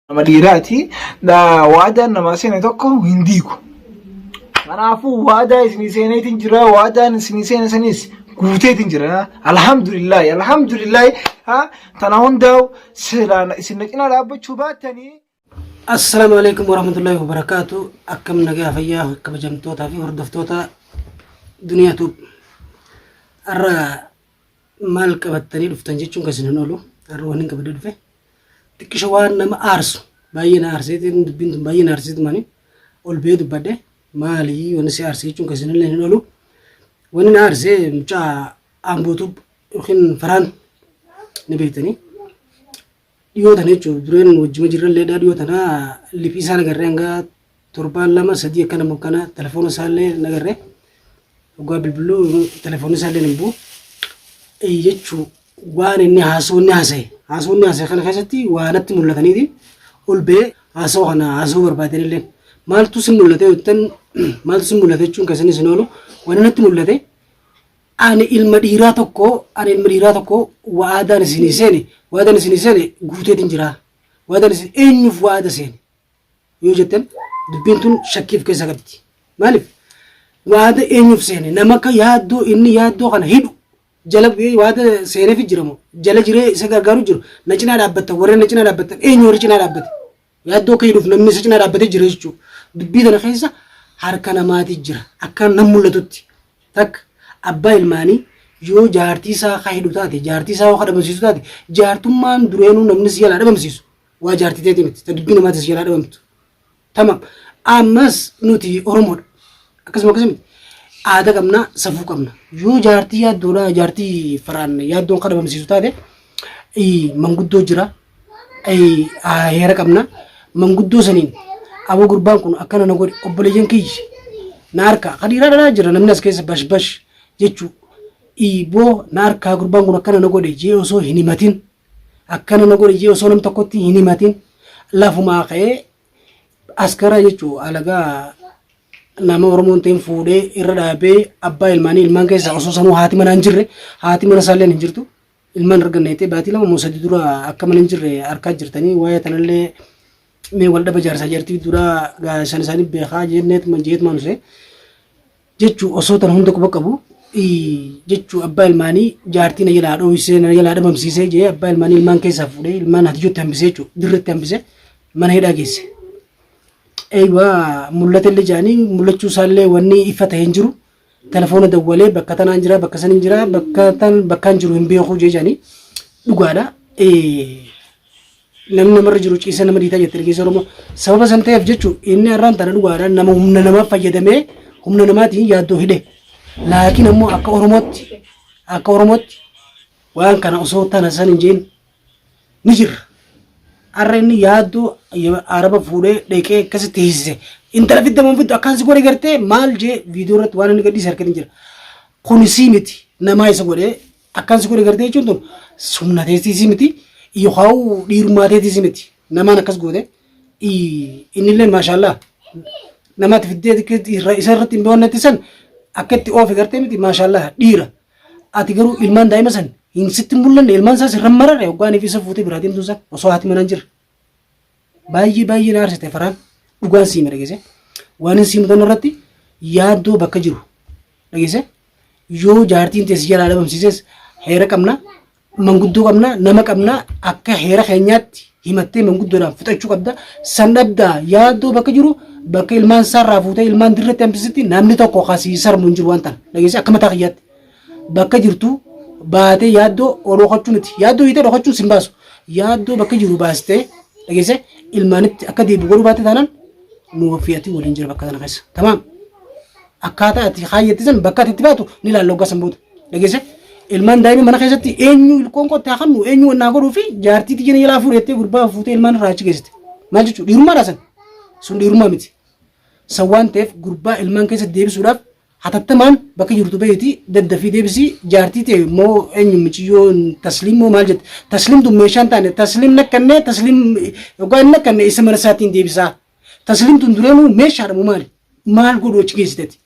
nama dhiiraati waadaan nama seene tokko hin diigu. Kanaafuu waadaa isinii seeneetiin jira, waadaan isinii seene sanis guuteetiin jira. Alhamdulillahi tana hundaa'u isin cinaa dhaabbachuu baattanii. Assalamu alaikum warahmatullahi wabarakatuh. Akkam nagaa fayyaa kabajamtootaa fi hordoftoota duniyaa tuub. Har'a maal qabattanii dhuftan jechuun kan isin oolu. Har'a waan hin qabadde dhufe. Xiqqisho waan nama aarsu baay'ee na aarseetiin dubbiin tun baay'ee na aarseetu mani ol bee dubbadde maalii wanni si aarsee jechuun kan isin illee hin oolu. Wanni na aarsee mucaa Ambootuub yookiin Faraan ni beektanii. Dhiyootan jechuun dureen wajjima jirralleedha. Dhiyootana liphii isaa nagarree hanga torbaan lama sadii akkana mokkana telefoona isaallee nagarree waggaa bilbiluu telefoonni isaallee hin bu'u jechuun waan inni haasawni haasa'e kana keessatti waan natti mul'ataniiti ol bee haasa'u kana haasa'uu barbaadanillee maaltu sin mul'ate yookiin maaltu sin mul'ate jechuun kan isin oolu waan natti mul'ate ani ilma dhiiraa tokko waadaan isinii seene guuteetiin jira. Waadaan isin eenyuuf waada seene yoo jettan dubbiin tun shakkiif keessa qabdi. Maaliif waada eenyuuf seene nama akka inni yaaddoo kana hidhu jala waada seeneef jiramu jala jiree isa gargaaru jiru na cinaa dhaabbata warreen na cinaa dhaabbatan eenyu warri cinaa dhaabbate yaaddoo akka hidhuuf namni isa cinaa dhaabbatee jira jechuudha. Dubbii kana keessa harka namaatii jira akka nam mul'atutti takka abbaa ilmaanii yoo jaartii isaa hidhu taate jaartii isaa waa dhabamsiisu taate jaartummaan dureenuu namni si jalaa dhabamsiisu waa jaartii teeti miti ta dubbii namaatis jalaa dhabamtu. Tamam ammas nuti Oromoodha akkasuma aadaa qabna safuu qabna yoo jaartii yaaddoodha jaartii Faraan yaaddoon kan dhabamsiisu taate manguddoo jira heera qabna manguddoo saniin aboo gurbaan kun akkana na godhe obboleeyyan kiyyi na harkaa qadiiraa dhalaa jira namni as keessa bash jechuu boo na harkaa gurbaan kun akkana na godhe jee osoo hin himatin akkana na godhe jee osoo nam tokkotti hin himatin lafumaa ka'ee askara jechuu alagaa nama Oromoon ta'in fuudhee irra dhaabee abbaa ilmaanii ilmaan keessaa osoo sanuu haati manaa hin jirre haati mana isaallee hin jirtu ilmaan arganneetee baatii lama moo sadii dura akka mana hin jirre harkaa jirtanii waa'ee tanallee mee wal dhaba jaarsaa jaartii dura gaashan isaanii beekaa jeet maanuse jechuu osoo tan hunda quba qabu jechuu abbaa ilmaanii jaartii na jalaa dhoowwisee na jalaa dhabamsiisee jee abbaa ilmaanii ilmaan keessaa fuudhee ilmaan hatiyyootti hambisee jechuu dirreetti hambisee mana hidhaa geesse. Mul'ata illee jaanii mul'achuu isaallee wanni ifa ta'ee hin jiru telefoona dawwalee bakka tanaan jira bakka san hin jira bakka hin jiru hin beeku jee jaanii dhugaadha. Namni namarra jiru ciisa nama dhiitaa jette dhageessa Oromoo sababa san ta'eef jechuun inni har'aan tana dhugaadha nama humna namaa fayyadamee humna namaatiin yaaddoo hidhe laakiin ammoo akka Oromootti waan kana osoo tana san hin jeen ni jirra. Har'a inni yaaddoo araba fuudhee dheqee akkasitti hiisise intala fiddaman fiddu akkaan si godhe gartee maal jee viidiyoo irratti waan inni gadhiise harkatti jira. Kun sii miti namaa isa godhee akkaan si godhe gartee jechuun tun humna teessisii miti yookaan dhiirummaa teessisii miti namaan akkas goote innillee maashaallah namaatti fiddee isa irratti hin beewannetti san akka itti oofe gartee miti maashaallah dhiira ati garuu ilmaan daa'ima san hin sitti mul'anne ilmaan isaas irra marare hoggaaniif isa fuutee biraatiin tuusan osoo haati manaan jira. Baay'ee na aarsite Faraan dhugaan siima dhageesse waan hin siimutan irratti yaaddoo bakka jiru dhageesse yoo jaartiin teessi jalaa dhabamsiises heera qabna manguddoo qabna nama qabna akka heera keenyaatti himattee manguddoodhaan fixachuu qabda san dhabdaa yaaddoo bakka jiru bakka ilmaan isaarraa fuutee ilmaan dirreetti hambisitti namni tokko kasii sarmu hin jiru waan tana dhageesse akka mataa kiyyaatti bakka jirtu baatee yaaddoo dhokachuu miti yaaddoo hiitee dhokachuun sin baasu yaaddoo bakka jiru baastee dhageesse ilmaanitti akka deebi'u godhuu baate taanaan nu fi'atii waliin jira bakka kana keessa tamaam akkaataa ati kaayyatti san bakka ati itti baatu ni ilaalla hoggaa san booda dhageesse ilmaan daa'ima mana keessatti eenyu ilkoon qottee hakannu eenyu wannaa godhuu fi jaartii tijjanii jalaa fuudhettee gurbaa fuutee ilmaan irraa achi geessite maal jechuudha dhiirummaadha san sun dhiirummaa miti san waan ta'eef gurbaa ilmaan keessatti deebisuudhaaf hatattamaan bakka jirtu beekti daddafii deebisii jaartii ta'e immoo eenyu michiyyoo tasliim moo maal jette tasliimtu meeshaan taane tasliim nakkannee tasliim yookaan nakkanne isa mana isaatiin deebisaa tasliimtuun dureenuu meeshaadha moo maal godhu achi geessiteeti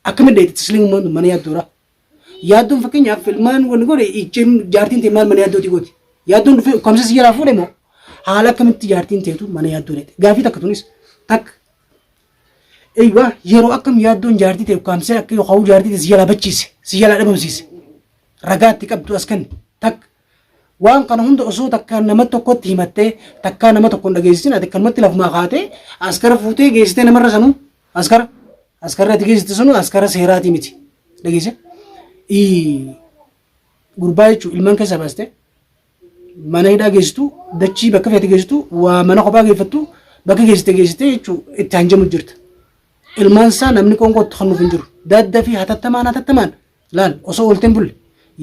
akkamitti dheetti tasliimummaan mana yaaddoodha yaaddoon fakkeenyaaf ilmaan wanni godhe jaartiin ta'e maal mana yaaddooti gooti yaaddoon dhufe kamsa si jalaa fuudhe moo haala akkamitti jaartiin teetu mana yaaddoo dheete gaafii takka tunis takka eeywa yeroo akkam yaaddoon jaartii ta'e kaamsee akka yookaan jaartii ta'e si jalaa bachiise si jalaa dhabamsiise ragaatti qabdu as kan takka waan kana hunda osoo takka nama tokkotti himattee takka nama tokko hin dhageessisin ati kanumatti lafumaa kaatee askara fuutee geessitee namarra sanuu askara ati geessite sanuu askara seeraatii miti dhageesse gurbaa jechuun ilmaan keessa baastee mana hidhaa geessitu dachii bakka feete geessitu waa mana kophaa geeffattu bakka geessitee jechuun itti hanjamu jirta. Ilmaan isaa namni qoonqootti kan nuuf hin jiru dadda fi hatattamaan laal osoo oolteen bulle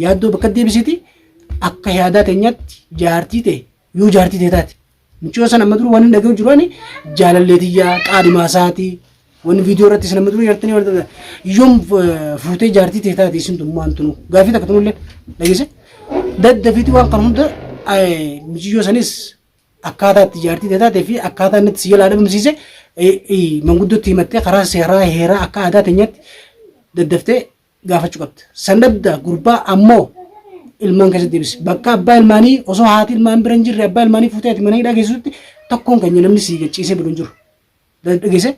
yaaddoo bakka deebisiti akka yaadaa teenyatti jaartii ta'e yoo jaartii ta'e taate michoo sana amma dura waan hin dhagahu jiru ani jaalalleetiyyaa qaadhimaa isaatii wanni viidiyoo irratti sana amma dura yartanii warra yoom fuutee jaartii ta'e taate isin tummaa antunu gaafii takka tunullee dhageesse dadda fiiti waan kan hunda michiyyoo sanis akkaataatti jaartii ta'e taatee fi akkaataa inni si jalaa dhabamsiise manguddootti himattee karaa seeraa heeraa akka aadaa teenyatti daddaftee gaafachuu qabda. San dhabda gurbaa ammoo ilmaan keessatti deebise. Bakka abbaa ilmaanii osoo haati ilmaan bira hin jirre abbaa ilmaanii fuutee ati mana hidhaa geessutti tokkoon keenya namni si gachiisee bilu hin jiru. Dhageesse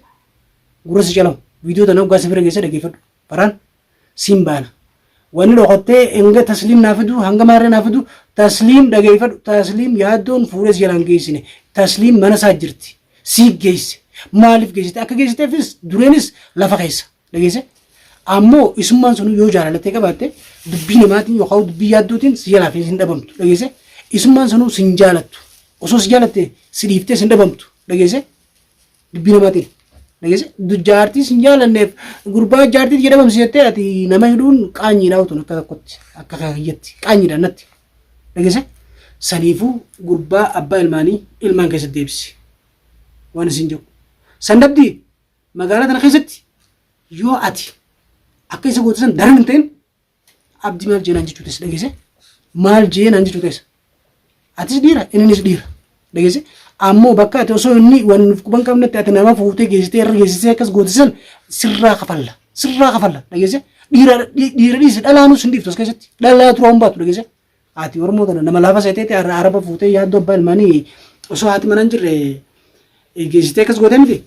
gurra si calamu viidiyoo tana hoggaa si bira geesse dhageeffadhu. Faraan siin baana. Wanni dhokottee hanga tasliim naafidu hanga maarree naafidu tasliim dhageeffadhu. Tasliim yaaddoon fuudhee si jalaan geessine. Tasliim mana isaa jirti. Si geesse. Maaliif geessite akka geessiteefis dureenis lafa keessa dhageesse ammoo isummaan sun yoo jaalalatee qabaatte dubbii namaatiin yookaan dubbii yaaddootiin si jalaa fi sin dhabamtu dhageesse isummaan sun sin jaalattu osoo si jaalatte si dhiiftee sin dhabamtu dhageesse dubbii namaatiin dhageesse jaartii sin jaalanneef gurbaa jaartii jedhamamsiisattee ati nama hidhuun qaanyiidhaa utuun akka tokkotti akka kaayyatti qaanyiidhaan natti dhageesse saniifuu gurbaa abbaa ilmaanii ilmaan keessatti deebisi waan isin jedhu. Sandabdi magaalaa tana keessatti yoo ati akka isa gootisan daran hin ta'in abdii maal jeenaan jechuu teessa dhageesse maal jeenaan jechuu teessa atis dhiira innis dhiira dhageesse ammoo bakka ati osoo inni waan nuuf quban qabnetti ati nama fuutee geessitee irra geessitee akkas gootisan sirraa kafalla dhageesse dhiira dhiise dhalaanus hin dhiiftu as keessatti dhalaa turaa hin baatu dhageesse ati oromoo tana nama laafa seeteeti araba fuutee yaaddoo abbaa ilmaanii osoo haati mana hin jirre geessitee akkas goote miti.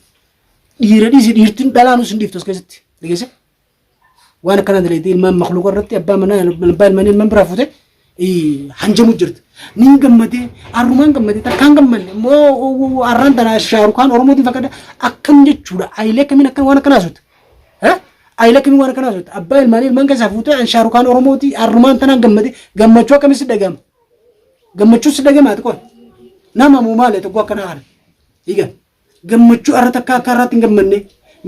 Dhiirtiin dhalaanus hin dhiiftu as keessatti dhageesse waan akkana daleetee ilmaan makluuqa irratti abbaa ilmaanii ilmaan biraa fuute hanjamu jirti ni gammadee arrumaan gammadee takkaan gammadee immoo arraan tana shaarukaan oromootiin fakkada akkam jechuudha ayilee akkamiin akka waan akkanaa soota ayilee akkamiin waan akkanaa soota abbaa ilmaanii ilmaan keessaa fuute shaarukaan oromootii arrumaan tanaan gammadee gammachuu akkamiin si dhagama gammachuu si dhagama ati qoon nama moo maalee tokko akkanaa haala hiigaa. Gammachuu irratti akka irratti hin gammanne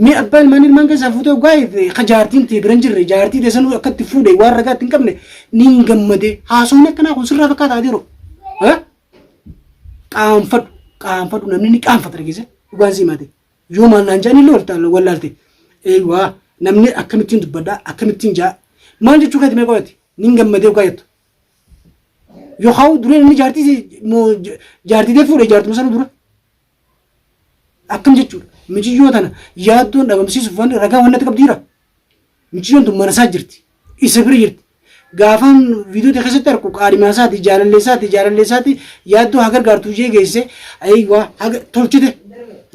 mi abbaa ilmaan keessaa fuutee gaa jaartiin ta'e bira hin jirre jaartii ta'e sanuu akkatti fuudhee waan ragaatti hin qabne ni hin gammade haasofni akkanaa kun sirraa fakkaataa jiru qaanfadhu namni ni qaanfata dhageesse dhugaan si himate yoo maal naan jaanii wallaalte waa namni akkamittiin dubbadhaa akkamittiin jaa maal jechuu keeti mee qo'ate ni hin gammadee dhugaa jettu yookaan dureen inni jaartii ta'e fuudhee jaartuma sana dura. Akkam jechuudha michiyyoo tana yaaddoon dhabamsiisuuf waan ragaa waan natti qabdiira michiyyoon tun mana isaa jirti isa bira jirti gaafaan viidiyoo keessatti argu qaadhimaa isaati jaalallee isaati yaaddoo haa gargaartuu ishee geessee waa tolchite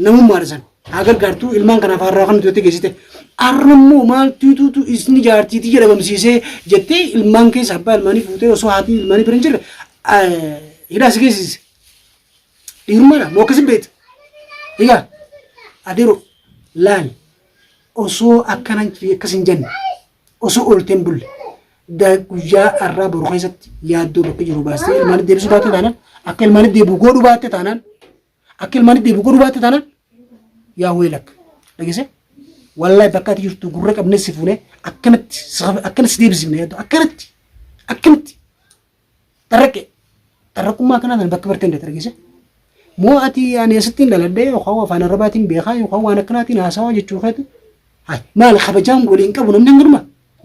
namummaadha san haa gargaartuu ilmaan kanaaf har'aa kan nuti geessite arrammoo maal tuutuutu isni jaartiitii jedhamamsiisee jettee ilmaan keessa abbaa ilmaanii fuutee osoo haati ilmaanii bira hin jirre hidhaa si geessise dhiirummaadha moo akkasi beekta. Egaa adeero laal osoo akkanan akkas hin jenne osoo oolteen bulle guyyaa har'aa boru keessatti yaaddoo bakka jiru baastee ilmaanii deebisuu baatte taanaan akka ilmaanii deebi'u godhuu baatte taanaan yaa weelak dhageesse wallahi bakka ati jirtu gurra qabnee si fuunee akkanatti deebisifne yaaddoo akkanatti xarraqummaa kanaa bakka bartee hin dhageesse. Moo ati ani asittiin daladhee yookaan afaan arabaatiin beekaa yookaan waan akkanaatiin haasawaa jechuu keetu maal kabajaan waliin qabu namni hangirma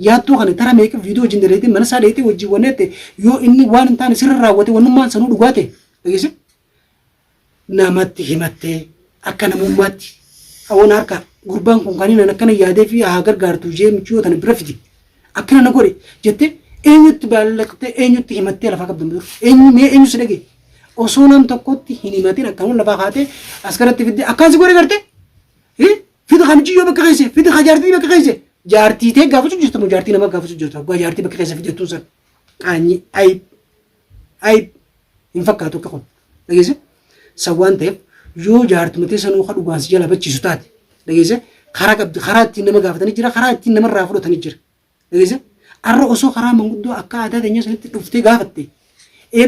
yaaddoo kana tara meeqa viidiyoo wajjin daleetee mana isaa dheetee wajjin wanneette yoo inni waan hin taane sirra raawwate wannummaan sanuu dhugaate dhageesse namatti himattee akka namummaatti hawwan harka gurbaan kun kan inni akkana yaadee fi haa gargaartu ishee michiyoo tana bira fidi akkana na godhe jettee eenyutti baallaqxee eenyutti himattee lafaa qabdan eenyu si dhagee أصونام تقطي هنيماتين أكمل لفا خاطئ أسكرت في الدي أكاز غوري كرتة إيه في خمجي يوم بكريسة في خجارتي بكريسة جارتي تي غافو جرتو جارتي نما غافو جرتو غا جارتي بكريسة في جتوسا أني أي infakkaatu akka kun dhageesse sawwaan ta'eef yoo jaartumtee sanuu kan dhugaansi jala bachiisu taate dhageesse karaa ittiin nama gaafatanii jira karaa ittiin namarraa fudhatanii jira dhageesse arra osoo karaa manguddoo akka aadaa teenya sanitti dhuftee gaafatte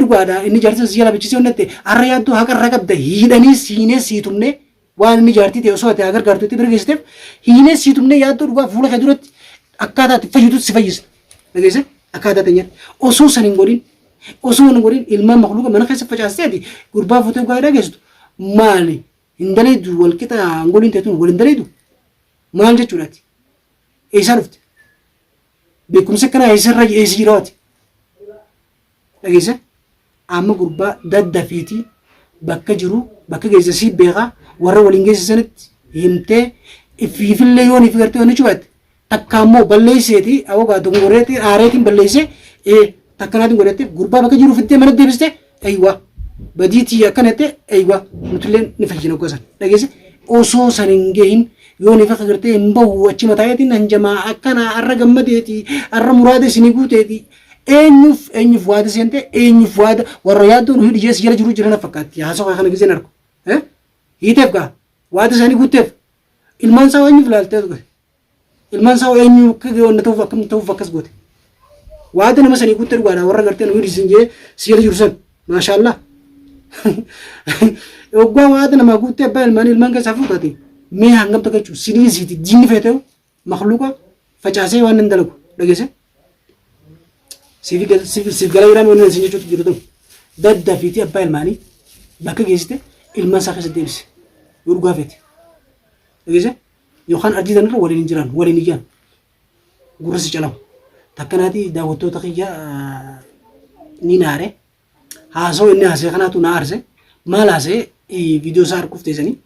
dhugaadha inni jaartii si jala bachiisee onnatte arra yaaddoo haqa irra qabda hiidhanii siinee siitumnee waan inni jaartii ta'e osoo ati haa gargaartutti bira geessiteef hiinee siitumnee yaaddoo dhugaa fuula kee duratti akkaataa itti fayyitutti si fayyisa dhageesse akkaataa teenyaatti osoo san hin godhin osoo hin godhin ilmaan makluuqa mana keessa facaasteeti gurbaa fuutee gaadhaa geessitu maali hin daleedu wal qixa angoliin teetuun wal hin daleedu maal jechuudhaati eessaa dhufte beekumsa kanaa eessarra eessi jiraati dhageessa amma gurbaa daddafiitii bakka jiru bakka geessasii beekaa warra waliin geessisanitti himtee ifiifillee yoon ifi gartee wanni cubatte takka ammoo balleesseeti awwagaa dongoreetii aareetiin balleessee takkanaatiin godhatte gurbaa bakka jiru fittee mana deebiste aywa badiitii akkanatti aywa nutillee ni fayyina gosan dhageesse osoo san hin gahin yoo ni fakka gartee hin bahu achi mataayetiin hanjamaa akkana arra gammadeeti arra muraada isinii guuteeti eenyuuf waada seente eenyuuf waada warra yaaddoon hidhi jees jala jiru jirana fakkaatti haasawaa kana giseen argu hiiteef gaa waada isaanii guuteef ilmaan isaa eenyuuf laaltee ilmaan isaa eenyu onna ta'uuf akkam ta'uuf akkas goote waada nama sanii guutte dhugaadha warra gartee nu hidhisin jee si jala jiru san maashaallah oggaa waada namaa guutte abbaa ilmaan keessaa fuutate mee hangam takachuu sinii siiti diinni feeteewu makluuqa facaasee waan hin dalagu dhageesse siif gala jedhame wanni isin jechuutu jiru ta'u daddafiitii abbaa ilmaanii bakka geessite ilmaan isaa keessa deebise yoo dhugaa feete dhageesse yookaan adii tanarra waliin hin jiran waliin iyyaan gurra si calamu takkanaati daawwattoota kiyya ni naare haasoo inni haasee kanaatu na aarse maal haasee viidiyoo isaa harkuuf teessanii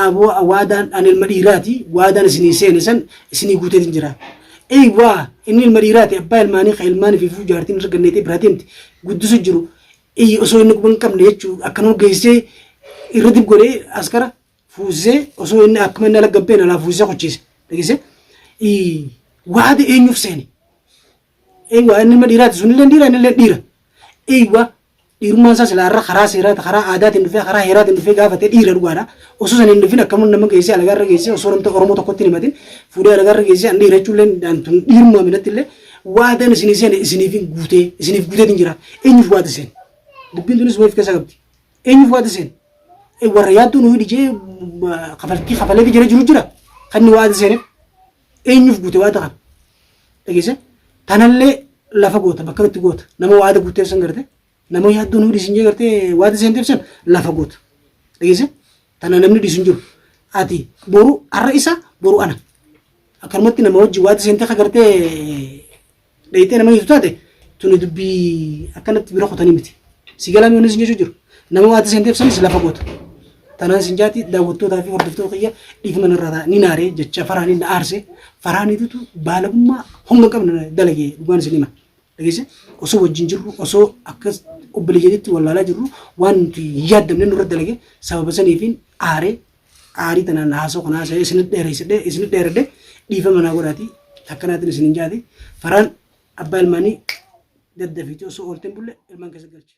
aboo waadaan an ilma dhiiraati waadaan isinii seene san isinii guuteetiin jira waa inni ilma dhiiraati abbaa ilmaanii ka ilmaanii fi fuu jaartiin irra ganneetee biraa deemte guddisu jiru osoo inni quban qabne jechuu akkanuma geessee irra dib godhee askara fuusisee osoo inni akkuma inni ala gabbeen alaa fuusisee qochiise dhageesse waada eenyuuf seene waa inni ilma dhiiraati sun illee dhiira inni illee dhiira dhiirummaan isaa silaa irra karaa seeraati karaa aadaatiin dhufee karaa heeraatiin dhufee gaafatee dhiira dhugaadha osoo san hin dhufin akkama nama geessee alagaarra geessee osoo namta oromoo tokkotti hin himatin fuudhee alagaarra geessee an dhiira jechuullee daantun dhiirummaa minatti illee waadaan isinii seene isiniif guuteetiin jira eenyuuf waada seene dubbiin tunis wayiif keessa qabdi eenyuuf waada seene warra yaadduun hidhi jee kafalee jala jiru jira kan inni waada seeneef eenyuuf guute waada kan dhageesse tanallee lafa goota bakka itti goota nama waada guuteef san garte nama yaaddoon hidhi isin jee gartee waada seenteef san lafa goota dhageesse tana namni dhiisu jiru ati boru arra isa boru ana akkanumatti nama wajji waada seentee ka gartee dheeyitee nama hiitu taate tuni dubbii akkanatti bira qotanii miti si galamii wanni isin jechuu jiru nama waada seenteef sanis lafa goota tanaan sin jaati daawwattootaa fi hordoftoota kiyya dhiifama irraa ni naaree jecha faraanii na aarse faraaniitutu baalagummaa humna qabna dalagee dhugaan isin hima dhageesse osoo wajjin jirru osoo akkas obbolee jedhetti wallaalaa jirru waan nuti yaaddamne nurra dalage sababa saniifiin aarii tanaan haasoo kana haasa'ee isinit dheeradhe dhiifama naa godhaati akkanaatiin isin hin jaati faraan abbaa ilmaanii daddafiitii osoo oolteen bulle ilmaan keessa galche.